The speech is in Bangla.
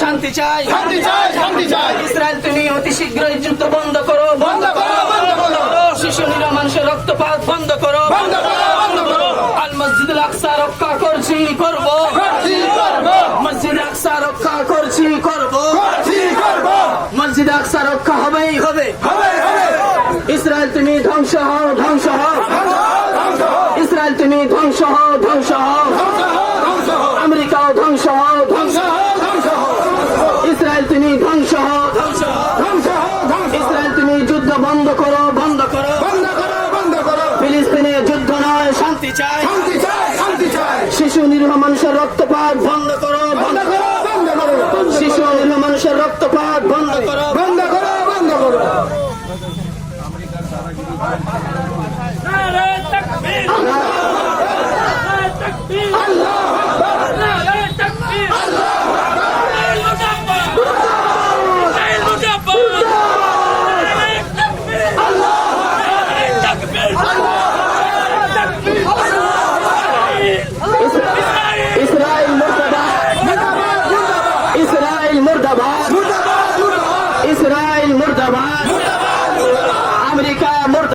শান্তি চাই, শান্তি চাই, শান্তি চাই। ইসরায়েল তুমি অতি শীঘ্রই যুদ্ধ বন্ধ করো, বন্ধ করো, বন্ধ করো। শিশু নিরীহ মানুষের রক্তপাত বন্ধ করো, বন্ধ করো, বন্ধ করো। আল মসজিদুল আকসা রক্ষা করছি, করব, করছি, করব। মসজিদ আকসা রক্ষা করছি, করব, করছি, করব। মসজিদ আকসা রক্ষা হবেই হবে। হবে, হবে। ইসরায়েল তুমি ধ্বংস হও, ধ্বংস হও, ধ্বংস হও, ধ্বংস হও। ইসরায়েল তুমি ধ্বংস হও, ধ্বংস হও, ধ্বংস হও, ধ্বংস হও। আমেরিকাও ধ্বংস হও, ধ্বংস, ধ্বংস হও, ধ্বংস হও। ইসরায়েল তুমি ধ্বংস হও, ধ্বংস হও, ধ্বংস হও, ধ্বংস হও। ইসরায়েল তুমি যুদ্ধ বন্ধ করো, বন্ধ করো, বন্ধ করো, বন্ধ করো। ফিলিস্তিনে যুদ্ধ নয়, শান্তি চাই, শান্তি চাই, শান্তি চাই। শিশু নিরীহ মানুষের রক্তপাত বন্ধ করো, বন্ধ করো, বন্ধ করো। শিশু নিরীহ মানুষের রক্তপাত বন্ধ করো, বন্ধ করো, বন্ধ করো। নারে তাকবীর, নারে তাকবীর, আল্লাহু আকবার। নারে তাকবীর, ইসরাইল মুজাফফর, ইসরাইল মুজাফফর, নারে তাকবীর, নারে তাকবীর, নারে তাকবীর, ইসরায়েল মুর্দাবাদ, ইসরায়েল মুর্দাবাদ,